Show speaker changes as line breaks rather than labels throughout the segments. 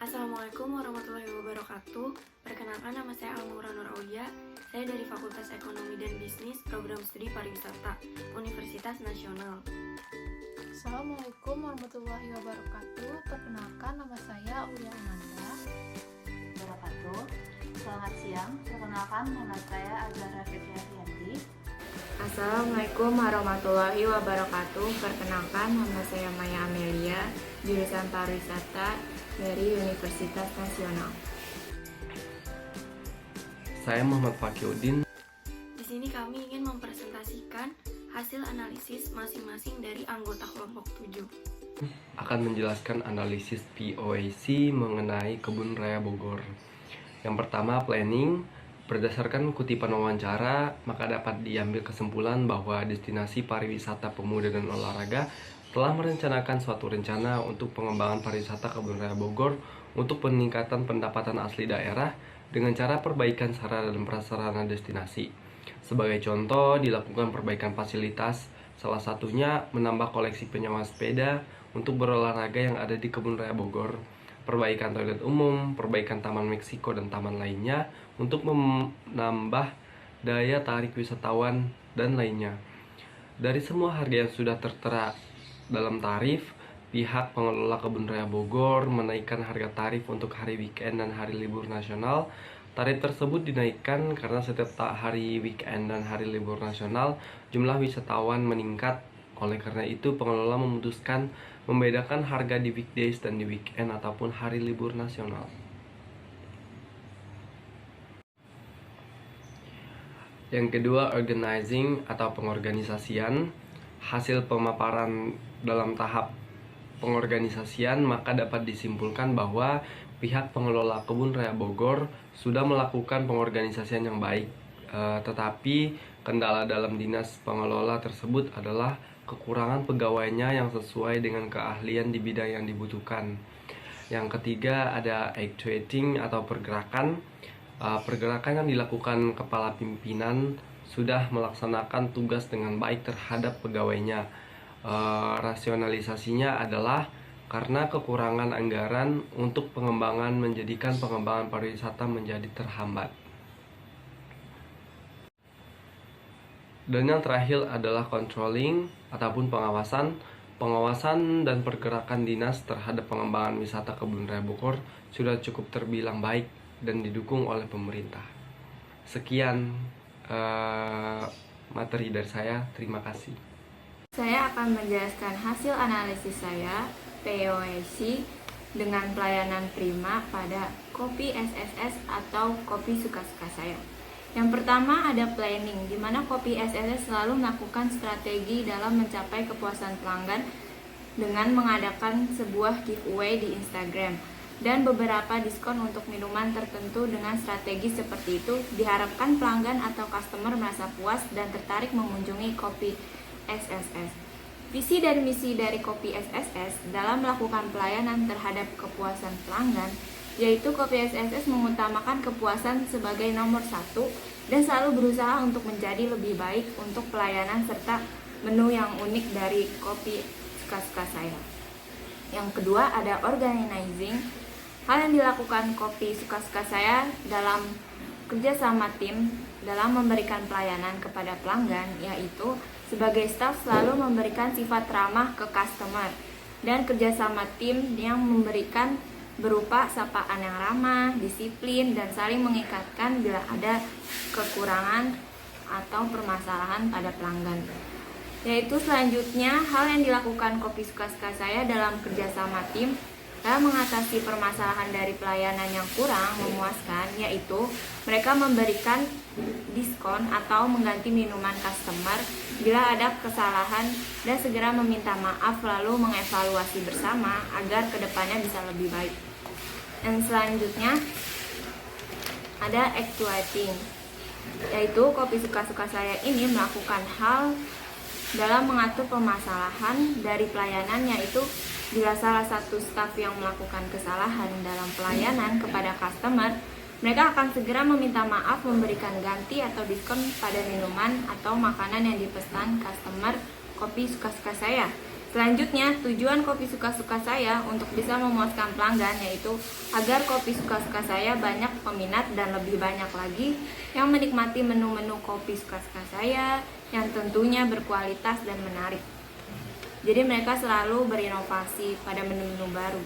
Assalamualaikum warahmatullahi wabarakatuh. Perkenalkan, nama saya Almura Nur Aulia. Saya dari Fakultas Ekonomi dan Bisnis, Program Studi Pariwisata, Universitas Nasional.
Assalamualaikum warahmatullahi wabarakatuh. Perkenalkan, nama saya Aulia Amanda.
Wabarakatuh. Selamat siang. Perkenalkan, nama saya Azhara Fitriyanti.
Assalamualaikum warahmatullahi wabarakatuh. Perkenalkan, nama saya Maya Amelia, jurusan Pariwisata dari Universitas Nasional.
Saya Muhammad Fakiuddin.
Di sini kami ingin mempresentasikan hasil analisis masing-masing dari anggota kelompok 7.
Akan menjelaskan analisis POAC mengenai Kebun Raya Bogor. Yang pertama, planning. Berdasarkan kutipan wawancara, maka dapat diambil kesimpulan bahwa destinasi pariwisata pemuda dan olahraga telah merencanakan suatu rencana untuk pengembangan pariwisata Kebun Raya Bogor untuk peningkatan pendapatan asli daerah dengan cara perbaikan sarana dan prasarana destinasi. Sebagai contoh, dilakukan perbaikan fasilitas, salah satunya menambah koleksi penyewa sepeda untuk berolahraga yang ada di Kebun Raya Bogor, perbaikan toilet umum, perbaikan Taman Meksiko dan taman lainnya untuk menambah daya tarik wisatawan dan lainnya. Dari semua harga yang sudah tertera dalam tarif, pihak pengelola Kebun Raya Bogor menaikkan harga tarif untuk hari weekend dan hari libur nasional. Tarif tersebut dinaikkan karena setiap hari weekend dan hari libur nasional jumlah wisatawan meningkat. Oleh karena itu, pengelola memutuskan membedakan harga di weekdays dan di weekend ataupun hari libur nasional. Yang kedua, organizing atau pengorganisasian. Hasil pemaparan dalam tahap pengorganisasian, maka dapat disimpulkan bahwa pihak pengelola Kebun Raya Bogor sudah melakukan pengorganisasian yang baik. Tetapi kendala dalam dinas pengelola tersebut adalah kekurangan pegawainya yang sesuai dengan keahlian di bidang yang dibutuhkan. Yang ketiga, ada actuating atau pergerakan. Pergerakan yang dilakukan kepala pimpinan sudah melaksanakan tugas dengan baik terhadap pegawainya. Rasionalisasinya adalah karena kekurangan anggaran untuk pengembangan menjadikan pengembangan pariwisata menjadi terhambat. Dan yang terakhir adalah controlling ataupun pengawasan. Pengawasan dan pergerakan dinas terhadap pengembangan wisata Kebun Raya Bogor sudah cukup terbilang baik dan didukung oleh pemerintah. Sekian materi dari saya. Terima kasih.
Saya akan menjelaskan hasil analisis saya, POAC, dengan pelayanan prima pada kopi SSS atau kopi suka-suka saya. Yang pertama ada planning, di mana kopi SSS selalu melakukan strategi dalam mencapai kepuasan pelanggan dengan mengadakan sebuah giveaway di Instagram dan beberapa diskon untuk minuman tertentu. Dengan strategi seperti itu, diharapkan pelanggan atau customer merasa puas dan tertarik mengunjungi kopi SSS. Visi dan misi dari kopi SSS dalam melakukan pelayanan terhadap kepuasan pelanggan, yaitu kopi SSS mengutamakan kepuasan sebagai nomor satu dan selalu berusaha untuk menjadi lebih baik untuk pelayanan serta menu yang unik dari kopi suka-suka saya. Yang kedua ada organizing. Hal yang dilakukan kopi suka-suka saya dalam kerjasama tim dalam memberikan pelayanan kepada pelanggan, yaitu sebagai staf selalu memberikan sifat ramah ke customer dan kerjasama tim yang memberikan berupa sapaan yang ramah, disiplin, dan saling mengikatkan bila ada kekurangan atau permasalahan pada pelanggan. Yaitu selanjutnya, hal yang dilakukan kopi suka-suka saya dalam kerjasama tim dalam mengatasi permasalahan dari pelayanan yang kurang memuaskan, yaitu mereka memberikan diskon atau mengganti minuman customer bila ada kesalahan dan segera meminta maaf lalu mengevaluasi bersama agar kedepannya bisa lebih baik. Dan selanjutnya ada actuating, yaitu kopi suka-suka saya ini melakukan hal dalam mengatur permasalahan dari pelayanan, yaitu bila salah satu staf yang melakukan kesalahan dalam pelayanan kepada customer, mereka akan segera meminta maaf, memberikan ganti atau diskon pada minuman atau makanan yang dipesan customer kopi suka-suka saya. Selanjutnya, tujuan kopi suka-suka saya untuk bisa memuaskan pelanggan yaitu agar kopi suka-suka saya banyak peminat dan lebih banyak lagi yang menikmati menu-menu kopi suka-suka saya yang tentunya berkualitas dan menarik. Jadi mereka selalu berinovasi pada menu-menu baru.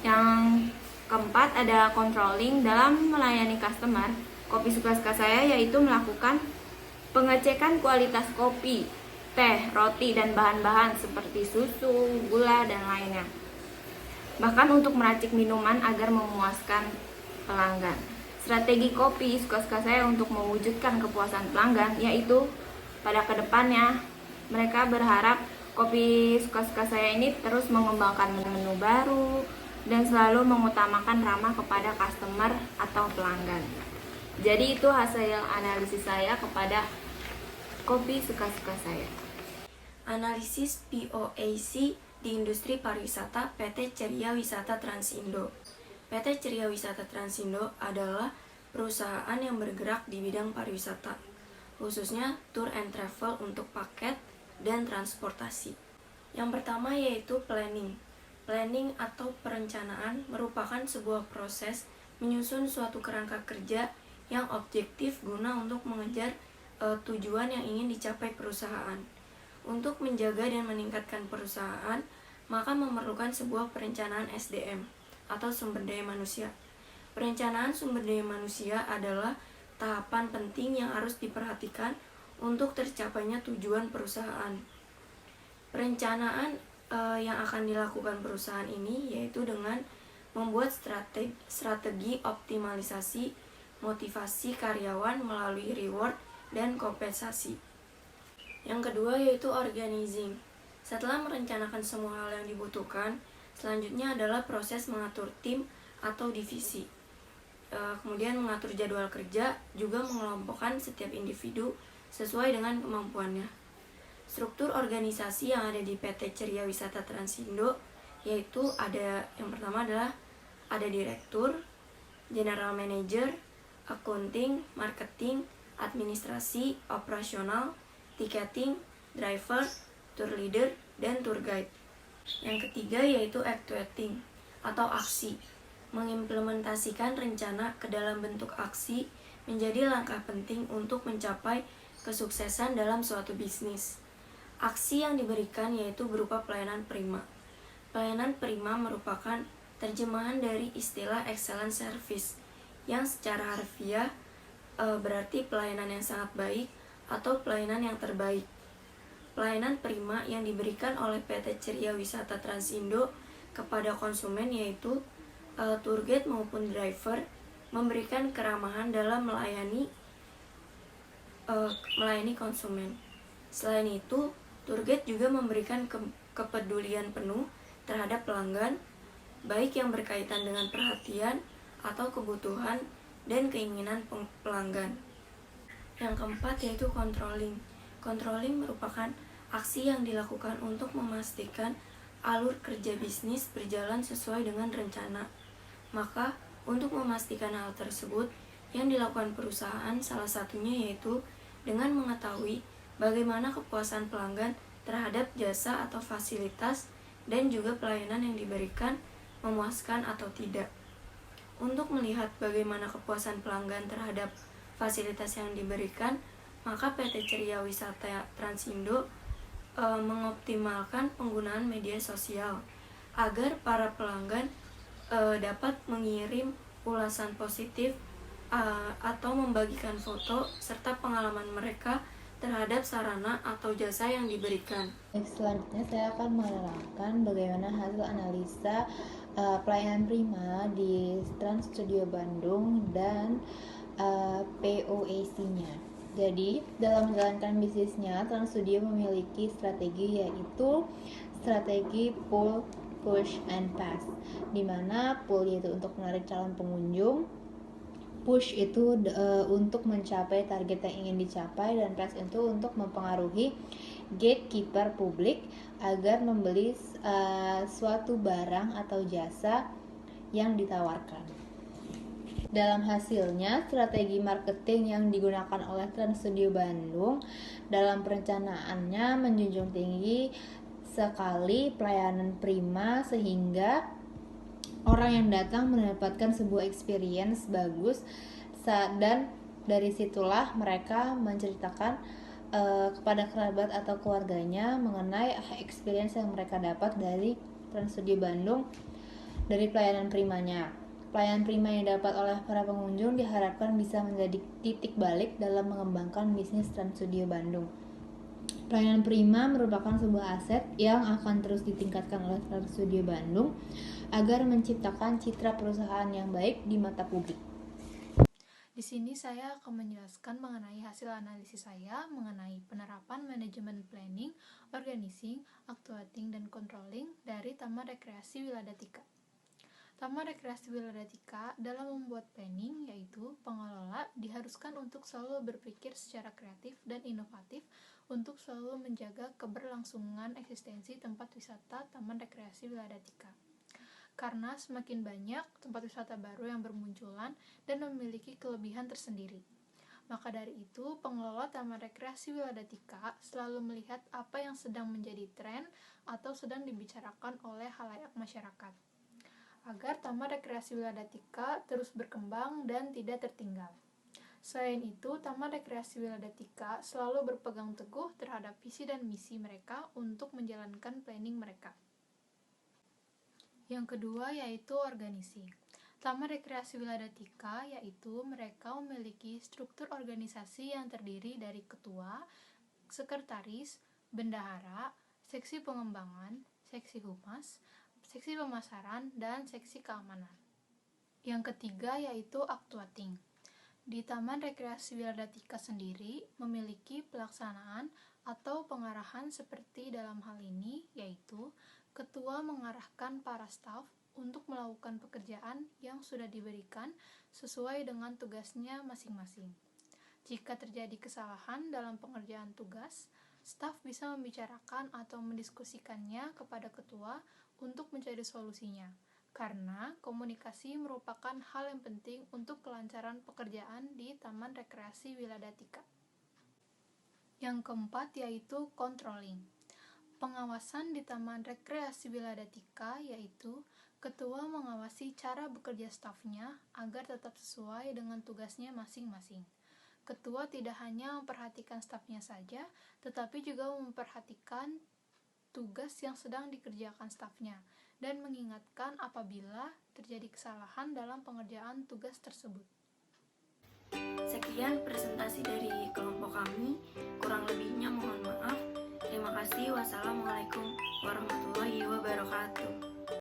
Yang keempat ada controlling dalam melayani customer. Kopi suka-suka saya yaitu melakukan pengecekan kualitas kopi, teh, roti, dan bahan-bahan seperti susu, gula, dan lainnya. Bahkan untuk meracik minuman agar memuaskan pelanggan. Strategi kopi suka-suka saya untuk mewujudkan kepuasan pelanggan yaitu pada kedepannya mereka berharap kopi suka-suka saya ini terus mengembangkan menu baru dan selalu mengutamakan ramah kepada customer atau pelanggan. Jadi itu hasil analisis saya kepada kopi suka-suka saya.
Analisis POAC di industri pariwisata PT Ceria Wisata Transindo. PT Ceria Wisata Transindo adalah perusahaan yang bergerak di bidang pariwisata, khususnya tour and travel untuk paket dan transportasi. Yang pertama yaitu planning. Planning atau perencanaan merupakan sebuah proses menyusun suatu kerangka kerja yang objektif guna untuk mengejar tujuan yang ingin dicapai perusahaan. Untuk menjaga dan meningkatkan perusahaan, maka memerlukan sebuah perencanaan SDM atau sumber daya manusia. Perencanaan sumber daya manusia adalah tahapan penting yang harus diperhatikan untuk tercapainya tujuan perusahaan. Perencanaan yang akan dilakukan perusahaan ini yaitu dengan membuat strategi optimalisasi motivasi karyawan melalui reward dan kompensasi. Yang kedua yaitu organizing. Setelah merencanakan semua hal yang dibutuhkan, selanjutnya adalah proses mengatur tim atau divisi. Kemudian mengatur jadwal kerja, juga mengelompokkan setiap individu sesuai dengan kemampuannya. Struktur organisasi yang ada di PT Ceria Wisata Transindo yaitu ada yang pertama adalah ada direktur, general manager, accounting, marketing, administrasi, operasional, ticketing, driver, tour leader, dan tour guide. Yang ketiga yaitu actuating atau aksi. Mengimplementasikan rencana ke dalam bentuk aksi menjadi langkah penting untuk mencapai kesuksesan dalam suatu bisnis. Aksi yang diberikan yaitu berupa pelayanan prima. Pelayanan prima merupakan terjemahan dari istilah excellent service yang secara harfiah berarti pelayanan yang sangat baik atau pelayanan yang terbaik. Pelayanan prima yang diberikan oleh PT Ceria Wisata Transindo kepada konsumen yaitu tour guide maupun driver memberikan keramahan dalam melayani konsumen. Selain itu, tour guide juga memberikan kepedulian penuh terhadap pelanggan, baik yang berkaitan dengan perhatian atau kebutuhan dan keinginan pelanggan. Yang keempat yaitu controlling. Controlling merupakan aksi yang dilakukan untuk memastikan alur kerja bisnis berjalan sesuai dengan rencana. Maka, untuk memastikan hal tersebut, yang dilakukan perusahaan salah satunya yaitu dengan mengetahui bagaimana kepuasan pelanggan terhadap jasa atau fasilitas dan juga pelayanan yang diberikan memuaskan atau tidak. Untuk melihat bagaimana kepuasan pelanggan terhadap fasilitas yang diberikan, maka PT Ceria Wisata Transindo mengoptimalkan penggunaan media sosial agar para pelanggan dapat mengirim ulasan positif atau membagikan foto serta pengalaman mereka terhadap sarana atau jasa yang diberikan.
Selanjutnya saya akan menerangkan bagaimana hasil analisa pelayanan prima di Trans Studio Bandung dan POAC-nya. Jadi, dalam menjalankan bisnisnya, Trans Studio memiliki strategi yaitu strategi pull, push, and pass, di mana pull yaitu untuk menarik calon pengunjung, push itu untuk mencapai target yang ingin dicapai, dan pass itu untuk mempengaruhi gatekeeper publik agar membeli suatu barang atau jasa yang ditawarkan. Dalam hasilnya, strategi marketing yang digunakan oleh Trans Studio Bandung dalam perencanaannya menjunjung tinggi sekali pelayanan prima sehingga orang yang datang mendapatkan sebuah experience bagus, dan dari situlah mereka menceritakan kepada kerabat atau keluarganya mengenai experience yang mereka dapat dari Trans Studio Bandung dari pelayanan primanya. Pelayanan prima yang didapat oleh para pengunjung diharapkan bisa menjadi titik balik dalam mengembangkan bisnis Trans Studio Bandung. Pelayanan prima merupakan sebuah aset yang akan terus ditingkatkan oleh Trans Studio Bandung agar menciptakan citra perusahaan yang baik di mata publik.
Di sini saya akan menjelaskan mengenai hasil analisis saya mengenai penerapan manajemen planning, organizing, actuating, dan controlling dari Taman Rekreasi Wiladatika. Taman Rekreasi Wiladatika dalam membuat planning, yaitu pengelola diharuskan untuk selalu berpikir secara kreatif dan inovatif untuk selalu menjaga keberlangsungan eksistensi tempat wisata Taman Rekreasi Wiladatika. Karena semakin banyak tempat wisata baru yang bermunculan dan memiliki kelebihan tersendiri. Maka dari itu, pengelola Taman Rekreasi Wiladatika selalu melihat apa yang sedang menjadi tren atau sedang dibicarakan oleh khalayak masyarakat, agar Taman Rekreasi Wiladatika terus berkembang dan tidak tertinggal. Selain itu, Taman Rekreasi Wiladatika selalu berpegang teguh terhadap visi dan misi mereka untuk menjalankan planning mereka. Yang kedua yaitu organisasi. Taman Rekreasi Wiladatika yaitu mereka memiliki struktur organisasi yang terdiri dari ketua, sekretaris, bendahara, seksi pengembangan, seksi humas, seksi pemasaran, dan seksi keamanan. Yang ketiga yaitu actuating. Di Taman Rekreasi Wiladatika sendiri memiliki pelaksanaan atau pengarahan seperti dalam hal ini yaitu ketua mengarahkan para staf untuk melakukan pekerjaan yang sudah diberikan sesuai dengan tugasnya masing-masing. Jika terjadi kesalahan dalam pengerjaan tugas, staf bisa membicarakan atau mendiskusikannya kepada ketua untuk mencari solusinya, karena komunikasi merupakan hal yang penting untuk kelancaran pekerjaan di Taman Rekreasi Wiladatika. Yang keempat yaitu controlling. Pengawasan di Taman Rekreasi Wiladatika yaitu ketua mengawasi cara bekerja stafnya agar tetap sesuai dengan tugasnya masing-masing. Ketua tidak hanya memperhatikan stafnya saja, tetapi juga memperhatikan tugas yang sedang dikerjakan stafnya dan mengingatkan apabila terjadi kesalahan dalam pengerjaan tugas tersebut.
Sekian presentasi dari kelompok kami, kurang lebihnya mohon maaf. Terima kasih. Wassalamualaikum warahmatullahi wabarakatuh.